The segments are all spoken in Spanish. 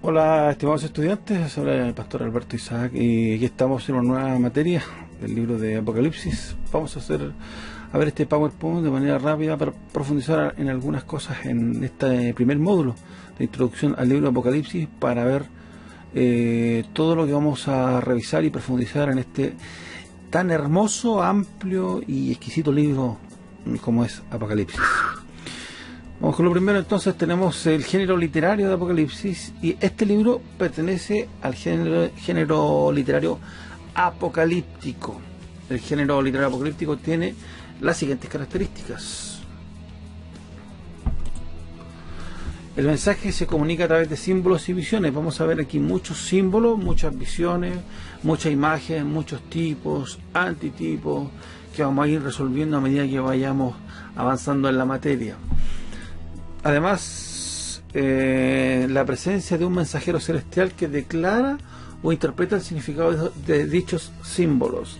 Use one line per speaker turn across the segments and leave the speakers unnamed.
Hola, estimados estudiantes, soy el pastor Alberto Isaac y aquí estamos en una nueva materia del libro de Apocalipsis. Vamos a ver este PowerPoint de manera rápida para profundizar en algunas cosas en este primer módulo de introducción al libro de Apocalipsis, para ver todo lo que vamos a revisar y profundizar en este tan hermoso, amplio y exquisito libro como es Apocalipsis. Vamos con lo primero. Entonces tenemos el género literario de Apocalipsis, y este libro pertenece al género literario apocalíptico. El género literario apocalíptico tiene las siguientes características. El mensaje se comunica a través de símbolos y visiones. Vamos a ver aquí muchos símbolos, muchas visiones, muchas imágenes, muchos tipos, antitipos, que vamos a ir resolviendo a medida que vayamos avanzando en la materia. Además, la presencia de un mensajero celestial que declara o interpreta el significado de dichos símbolos.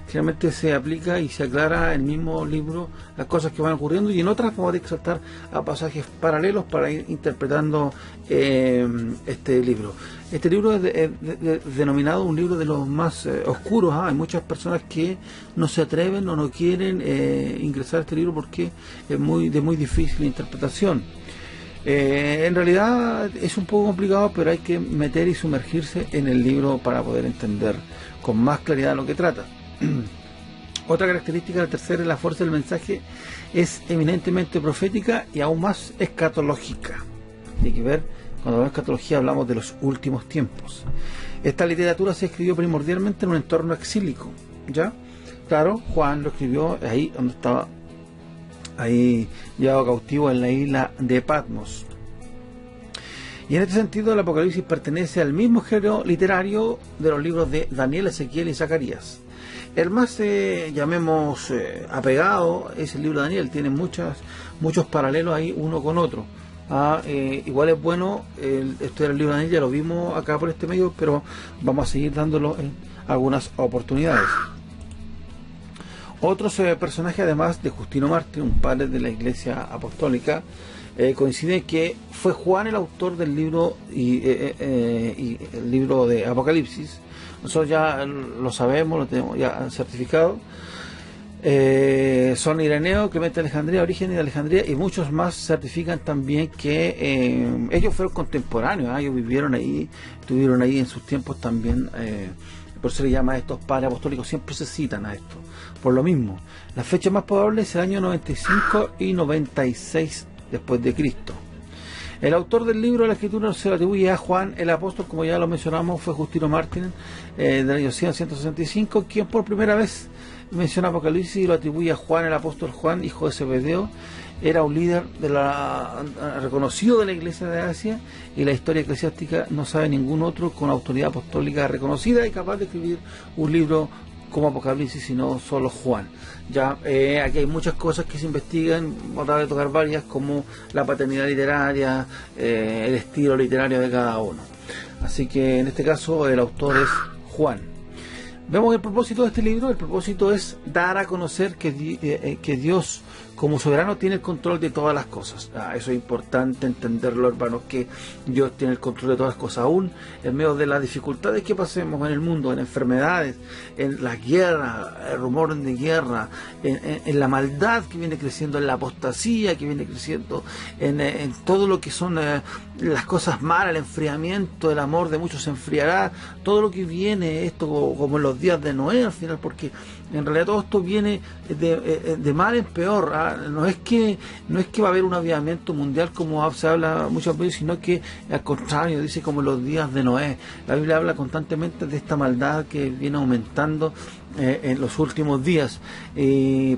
Generalmente se aplica y se aclara en el mismo libro las cosas que van ocurriendo, y en otras vamos a saltar a pasajes paralelos para ir interpretando este libro. Este libro es denominado un libro de los más oscuros. Hay muchas personas que no se atreven o no quieren ingresar a este libro porque es de muy difícil interpretación. En realidad es un poco complicado, pero hay que meter y sumergirse en el libro para poder entender con más claridad lo que trata. Otra característica, la tercera, es la fuerza del mensaje es eminentemente profética y aún más escatológica. Tiene que ver, cuando hablamos de escatología hablamos de los últimos tiempos. Esta literatura se escribió primordialmente en un entorno exílico, ¿ya? Claro, Juan lo escribió ahí donde estaba, ahí llevado cautivo en la isla de Patmos. Y en este sentido el Apocalipsis pertenece al mismo género literario de los libros de Daniel, Ezequiel y Zacarías. El más, llamemos, apegado es el libro de Daniel. Tiene muchos paralelos ahí uno con otro. Igual es bueno estudiar el libro de Daniel, ya lo vimos acá por este medio, pero vamos a seguir dándolo en algunas oportunidades. Otros personajes, además de Justino Mártir, un padre de la Iglesia Apostólica, coinciden que fue Juan el autor del libro y el libro de Apocalipsis. Nosotros ya lo sabemos, lo tenemos ya certificado. Son Ireneo, Clemente de Alejandría, Orígenes de Alejandría y muchos más certifican también que ellos fueron contemporáneos. Ellos vivieron ahí, estuvieron ahí en sus tiempos también. Por eso se le llama a estos padres apostólicos, siempre se citan a esto. Por lo mismo, la fecha más probable es el año 95 y 96 después de Cristo. El autor del libro de la Escritura se lo atribuye a Juan el apóstol, como ya lo mencionamos, fue Justino Mártir, del año 165, quien por primera vez menciona Apocalipsis y lo atribuye a Juan el apóstol. Juan, hijo de Zebedeo, era un líder reconocido de la Iglesia de Asia, y la historia eclesiástica no sabe ningún otro con autoridad apostólica reconocida y capaz de escribir un libro como Apocalipsis, sino solo Juan. Ya aquí hay muchas cosas que se investigan, vamos a tratar de tocar varias, como la paternidad literaria, el estilo literario de cada uno. Así que en este caso el autor es Juan. Vemos el propósito de este libro. El propósito es dar a conocer que Dios, como soberano, tiene el control de todas las cosas. Eso es importante entenderlo, hermanos, que Dios tiene el control de todas las cosas, aún en medio de las dificultades que pasemos en el mundo, en enfermedades, en las guerras, el rumor de guerra, en la maldad que viene creciendo, en la apostasía que viene creciendo, en todo lo que son las cosas malas, el enfriamiento, el amor de muchos se enfriará, todo lo que viene, esto como en los días de Noé al final, porque en realidad todo esto viene de mal en peor. No es que va a haber un avivamiento mundial como se habla muchas veces, sino que al contrario, dice como en los días de Noé. La Biblia habla constantemente de esta maldad que viene aumentando en los últimos días,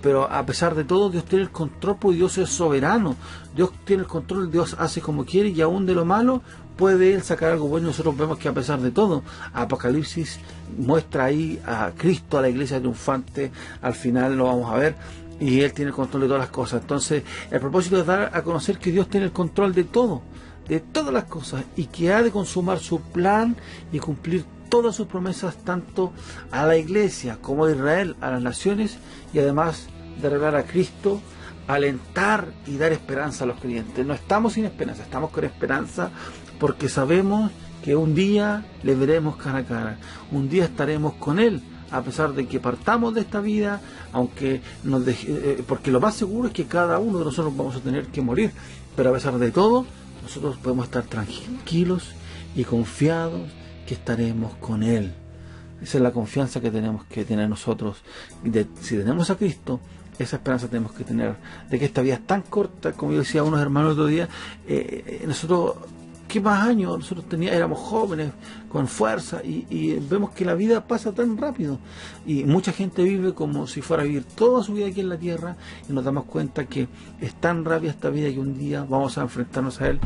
pero a pesar de todo Dios tiene el control, porque Dios es soberano. Dios tiene el control, Dios hace como quiere, y aún de lo malo puede Él sacar algo bueno. Nosotros vemos que a pesar de todo, Apocalipsis muestra ahí a Cristo, a la iglesia triunfante. Al final lo vamos a ver, y Él tiene el control de todas las cosas. Entonces el propósito es dar a conocer que Dios tiene el control de todo, de todas las cosas, y que ha de consumar su plan y cumplir todas sus promesas, tanto a la iglesia como a Israel, a las naciones, y además de revelar a Cristo alentar y dar esperanza a los creyentes. No estamos sin esperanza, estamos con esperanza porque sabemos que un día le veremos cara a cara, un día estaremos con Él, a pesar de que partamos de esta vida, aunque porque lo más seguro es que cada uno de nosotros vamos a tener que morir, pero a pesar de todo, nosotros podemos estar tranquilos y confiados que estaremos con Él. Esa es la confianza que tenemos que tener nosotros. Si tenemos a Cristo, esa esperanza tenemos que tener, de que esta vida es tan corta, como yo decía a unos hermanos el otro día, nosotros, ¿qué más años? Nosotros éramos jóvenes, con fuerza, y vemos que la vida pasa tan rápido, y mucha gente vive como si fuera a vivir toda su vida aquí en la tierra, y nos damos cuenta que es tan rápida esta vida que un día vamos a enfrentarnos a Él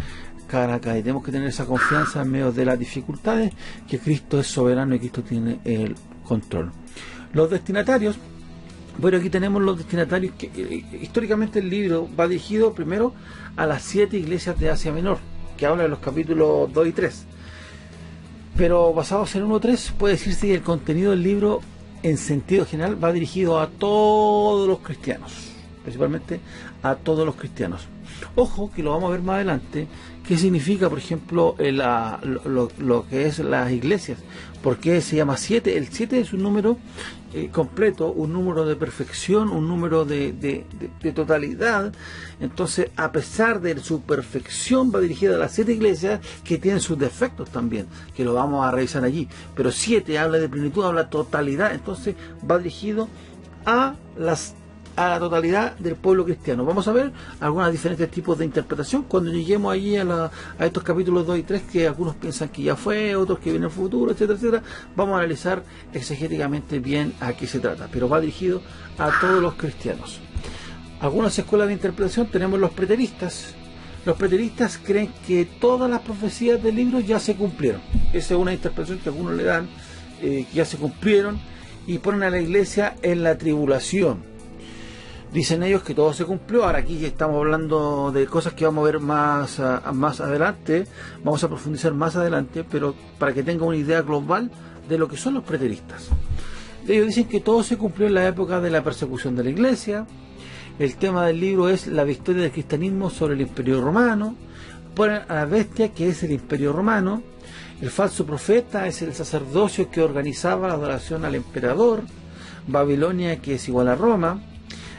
cara a cara, y tenemos que tener esa confianza en medio de las dificultades, que Cristo es soberano y Cristo tiene el control. Los destinatarios. Bueno, aquí tenemos los destinatarios que históricamente el libro va dirigido primero a las 7 iglesias de Asia Menor, que habla de los capítulos 2 y 3. Pero basados en 1 y 3, puede decirse que el contenido del libro, en sentido general, va dirigido a todos los cristianos, principalmente a todos los cristianos. Ojo, que lo vamos a ver más adelante, qué significa, por ejemplo, lo que es las iglesias. ¿Por qué se llama 7? El 7 es un número completo, un número de perfección, un número de totalidad. Entonces, a pesar de su perfección, va dirigida a las 7 iglesias que tienen sus defectos también, que lo vamos a revisar allí. Pero 7 habla de plenitud, habla de totalidad, entonces va dirigido a la totalidad del pueblo cristiano. Vamos a ver algunos diferentes tipos de interpretación cuando lleguemos allí a estos capítulos 2 y 3, que algunos piensan que ya fue, otros que viene en el futuro, etcétera, etcétera. Vamos a analizar exegéticamente bien a qué se trata, pero va dirigido a todos los cristianos. Algunas escuelas de interpretación tenemos los preteristas. Los preteristas creen que todas las profecías del libro ya se cumplieron. Esa es una interpretación que algunos le dan, que ya se cumplieron, y ponen a la iglesia en la tribulación. Dicen ellos que todo se cumplió. Ahora aquí estamos hablando de cosas que vamos a ver más adelante, vamos a profundizar más adelante, pero para que tengan una idea global de lo que son los preteristas. Ellos dicen que todo se cumplió en la época de la persecución de la iglesia. El tema del libro es la victoria del cristianismo sobre el imperio romano. Ponen a la bestia, que es el imperio romano. El falso profeta es el sacerdocio que organizaba la adoración al emperador. Babilonia, que es igual a Roma.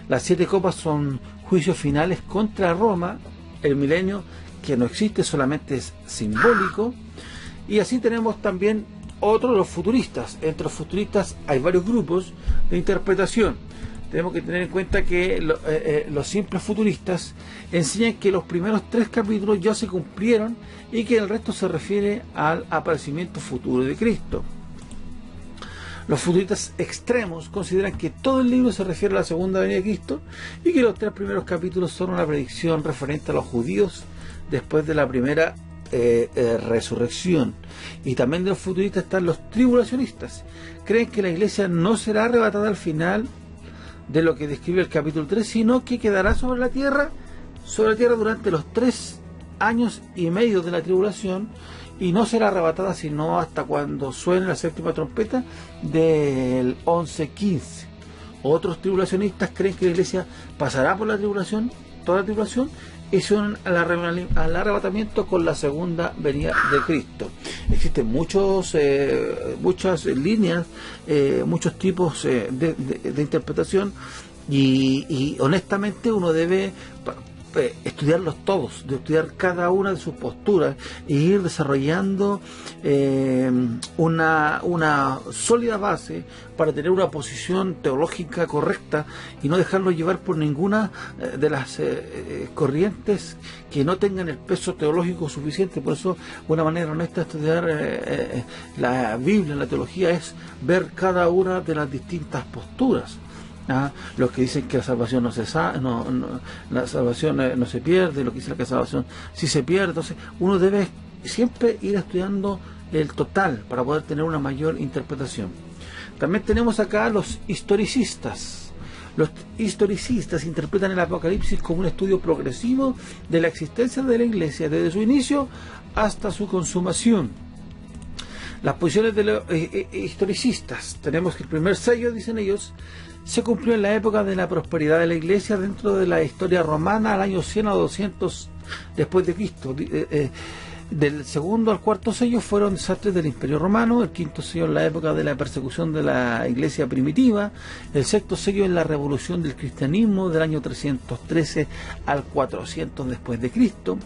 Las 7 copas son juicios finales contra Roma. El milenio, que no existe, solamente es simbólico. Y así tenemos también los futuristas. Entre los futuristas hay varios grupos de interpretación. Tenemos que tener en cuenta que los simples futuristas enseñan que los primeros 3 capítulos ya se cumplieron y que el resto se refiere al aparecimiento futuro de Cristo. Los futuristas extremos consideran que todo el libro se refiere a la segunda venida de Cristo y que los 3 primeros capítulos son una predicción referente a los judíos después de la primera resurrección. Y también de los futuristas están los tribulacionistas. Creen que la iglesia no será arrebatada al final de lo que describe el capítulo 3, sino que quedará sobre la tierra durante los 3 años y medio de la tribulación, y no será arrebatada sino hasta cuando suene la 7ª trompeta del 11-15. Otros tribulacionistas creen que la iglesia pasará por la tribulación, toda la tribulación, y se unen al arrebatamiento con la segunda venida de Cristo. Existen muchas líneas, muchos tipos de interpretación, y honestamente uno debe estudiarlos todos, de estudiar cada una de sus posturas e ir desarrollando una sólida base para tener una posición teológica correcta y no dejarlo llevar por ninguna de las corrientes que no tengan el peso teológico suficiente. Por eso una manera honesta de estudiar la Biblia, la teología, es ver cada una de las distintas posturas. Los que dicen que la salvación no se pierde, los que dicen que la salvación sí se pierde. Entonces uno debe siempre ir estudiando el total para poder tener una mayor interpretación. También tenemos acá los historicistas. Los historicistas interpretan el Apocalipsis como un estudio progresivo de la existencia de la iglesia desde su inicio hasta su consumación. Las posiciones de los historicistas: tenemos que el primer sello, dicen ellos, se cumplió en la época de la prosperidad de la Iglesia dentro de la historia romana al año 100 a 200 después de Cristo. Del segundo al cuarto sello fueron desastres del Imperio Romano, el quinto sello en la época de la persecución de la Iglesia primitiva, el sexto sello en la revolución del cristianismo del año 313 al 400 después de Cristo,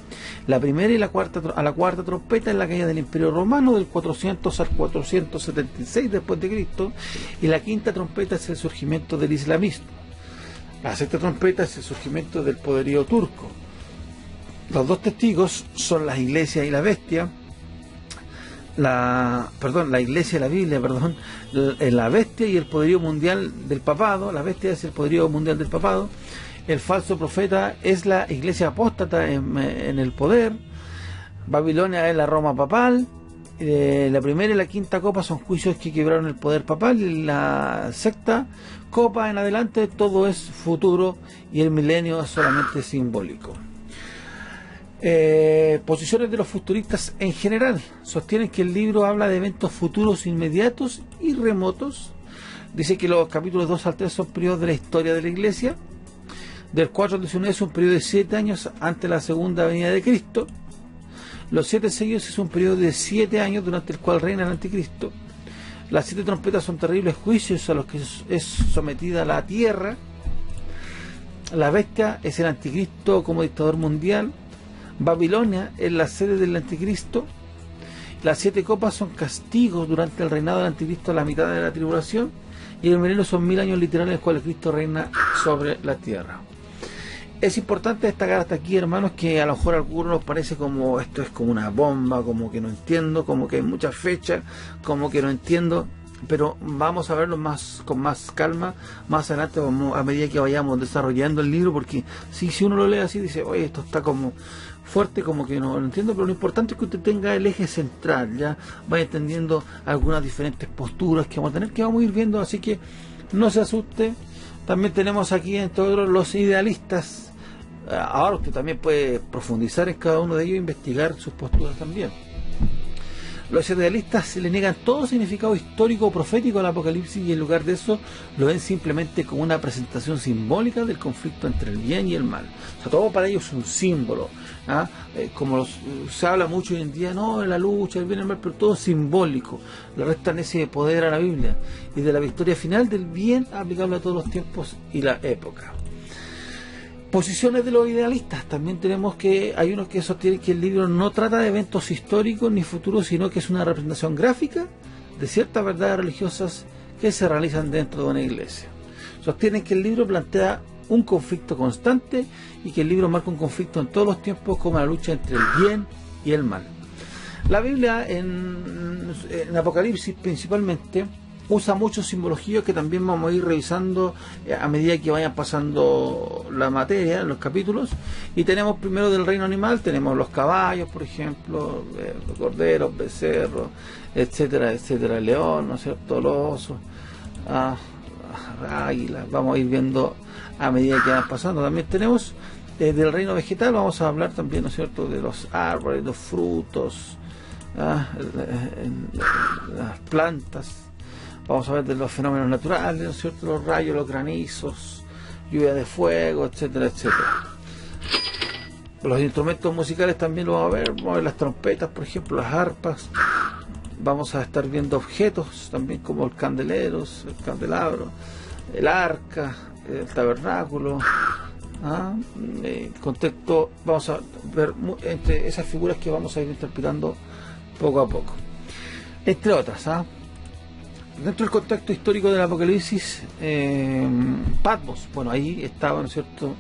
la primera y la cuarta trompeta en la caída del Imperio Romano del 400 al 476 después de Cristo, y la quinta trompeta es el surgimiento del islamismo. La sexta trompeta es el surgimiento del poderío turco. Los dos testigos son la Iglesia y la Bestia, la Iglesia y la Biblia, la Bestia y el poderío mundial del papado. La Bestia es el poderío mundial del papado. El falso profeta es la Iglesia apóstata en el poder. Babilonia es la Roma papal. La primera y la quinta copa son juicios que quebraron el poder papal, y la sexta copa en adelante todo es futuro y el milenio es solamente simbólico. Posiciones de los futuristas en general sostienen que el libro habla de eventos futuros inmediatos y remotos. Dice que los capítulos 2 al 3 son periodos de la historia de la Iglesia, del 4 al 19 es un periodo de 7 años ante la segunda venida de Cristo, los 7 sellos es un periodo de 7 años durante el cual reina el anticristo, las 7 trompetas son terribles juicios a los que es sometida la tierra, la bestia es el anticristo como dictador mundial, Babilonia es la sede del anticristo, las 7 copas son castigos durante el reinado del anticristo a la mitad de la tribulación, y el milenio son 1000 años literales en los cuales Cristo reina sobre la tierra. Es importante destacar hasta aquí, hermanos, que a lo mejor a algunos nos parece como esto es como una bomba, como que no entiendo, como que hay muchas fechas, como que no entiendo, pero vamos a verlo con más calma más adelante, a medida que vayamos desarrollando el libro, porque si uno lo lee así dice, oye, esto está como fuerte, como que no lo entiendo, pero lo importante es que usted tenga el eje central, ya vaya entendiendo algunas diferentes posturas que vamos a tener, que vamos a ir viendo, así que no se asuste. También tenemos aquí entre otros los idealistas. Ahora usted también puede profundizar en cada uno de ellos e investigar sus posturas también. Los idealistas se le niegan todo significado histórico o profético al Apocalipsis, y en lugar de eso lo ven simplemente como una presentación simbólica del conflicto entre el bien y el mal. O sea, todo para ellos es un símbolo, ¿ah? Como se habla mucho hoy en día, no, de la lucha, el bien y el mal, pero todo simbólico. Le restan ese poder a la Biblia y de la victoria final del bien aplicable a todos los tiempos y la época. Posiciones de los idealistas. También tenemos que hay unos que sostienen que el libro no trata de eventos históricos ni futuros, sino que es una representación gráfica de ciertas verdades religiosas que se realizan dentro de una iglesia. Sostienen que el libro plantea un conflicto constante y que el libro marca un conflicto en todos los tiempos, como la lucha entre el bien y el mal. La Biblia en Apocalipsis principalmente usa mucho simbología que también vamos a ir revisando a medida que vayan pasando la materia, los capítulos. Y tenemos primero del reino animal, tenemos los caballos, por ejemplo, los corderos, becerros, etcétera, etcétera, el león, ¿no es cierto?, los osos, águilas. Vamos a ir viendo a medida que van pasando. También tenemos del reino vegetal, vamos a hablar también, ¿no es cierto?, de los árboles, los frutos, las plantas. Vamos a ver de los fenómenos naturales, ¿no es cierto?, los rayos, los granizos, lluvia de fuego, etcétera, etcétera. Los instrumentos musicales también lo vamos a ver las trompetas, por ejemplo, las arpas. Vamos a estar viendo objetos también como el candelero, el candelabro, el arca, el tabernáculo. Contexto, vamos a ver entre esas figuras que vamos a ir interpretando poco a poco, entre otras. Dentro del contexto histórico del Apocalipsis, Patmos, bueno, ahí estaba, ¿no es cierto?,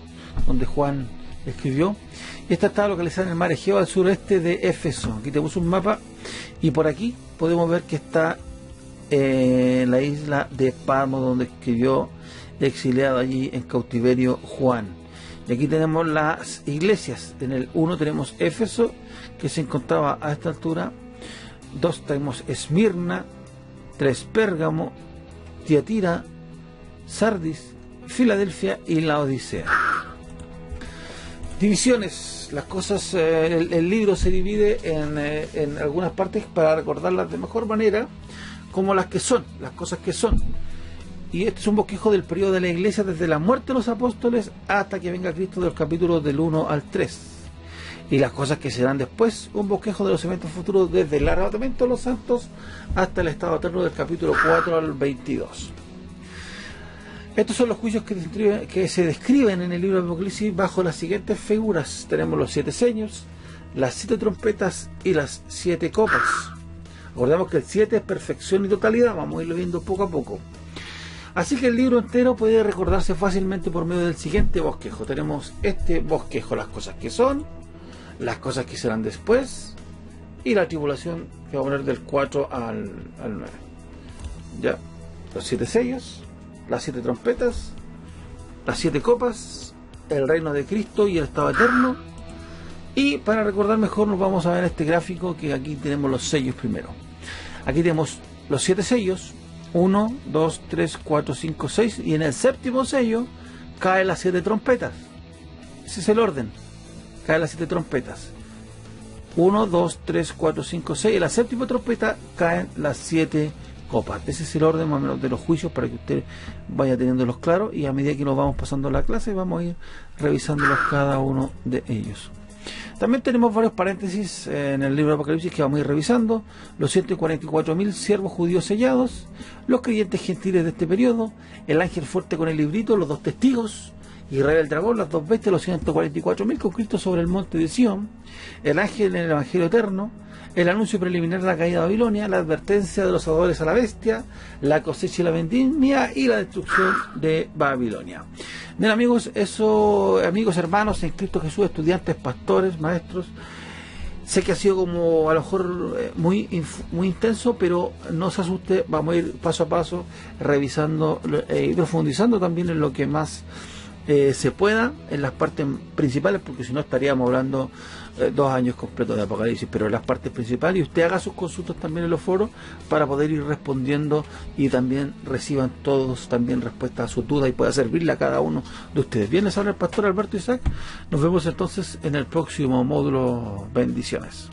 donde Juan escribió. Esta está localizada en el mar Egeo al sureste de Éfeso. Aquí tenemos un mapa y por aquí podemos ver que está la isla de Patmos, donde escribió, exiliado allí en cautiverio, Juan. Y aquí tenemos las iglesias. En el 1 tenemos Éfeso, que se encontraba a esta altura. 2 tenemos Esmirna, 3 Pérgamo, Tiatira, Sardis, Filadelfia y la Odisea. Divisiones. Las cosas, el libro se divide en algunas partes para recordarlas de mejor manera, como las que son, las cosas que son. y este es un bosquejo del periodo de la iglesia desde la muerte de los apóstoles hasta que venga Cristo, de los capítulos del 1 al 3. Y las cosas que serán después, un bosquejo de los eventos futuros desde el arrebatamiento de los santos hasta el estado eterno del capítulo 4 al 22. Estos son los juicios que se describen en el libro de Apocalipsis bajo las siguientes figuras. Tenemos los 7 sellos, las 7 trompetas y las 7 copas. Recordemos que el 7 es perfección y totalidad, vamos a irlo viendo poco a poco. Así que el libro entero puede recordarse fácilmente por medio del siguiente bosquejo. Tenemos este bosquejo, las cosas que son, las cosas que serán después y la tribulación, que va a poner del 4 al 9. Ya, los 7 sellos, las 7 trompetas, las 7 copas, el reino de Cristo y el estado eterno. Y para recordar mejor nos vamos a ver este gráfico, que aquí tenemos los sellos primero. Aquí tenemos los 7 sellos, 1, 2, 3, 4, 5, 6, y en el séptimo sello caen las 7 trompetas. Ese es el orden, caen las 7 trompetas. 1, 2, 3, 4, 5, 6, en la séptima trompeta caen las 7 copas. Ese es el orden más o menos de los juicios, para que usted vaya teniéndolos claros, y a medida que nos vamos pasando la clase vamos a ir revisándolos cada uno de ellos. También tenemos varios paréntesis en el libro de Apocalipsis que vamos a ir revisando: los 144.000 siervos judíos sellados, los creyentes gentiles de este periodo, el ángel fuerte con el librito, los 2 testigos, Israel el dragón, las 2 bestias, los 144.000 con Cristo sobre el monte de Sión, el ángel en el evangelio eterno, el anuncio preliminar de la caída de Babilonia, la advertencia de los adoradores a la bestia, la cosecha y la vendimia y la destrucción de Babilonia. Bien, amigos, eso, amigos, hermanos en Cristo Jesús, estudiantes, pastores, maestros, sé que ha sido como a lo mejor muy intenso, pero no se asuste, vamos a ir paso a paso revisando y profundizando también en lo que más se pueda, en las partes principales, porque si no estaríamos hablando 2 años completos de Apocalipsis, pero en las partes principales, y usted haga sus consultas también en los foros para poder ir respondiendo, y también reciban todos también respuestas a sus dudas y pueda servirle a cada uno de ustedes. Bien, les habla el pastor Alberto Isaac. Nos vemos entonces en el próximo módulo. Bendiciones.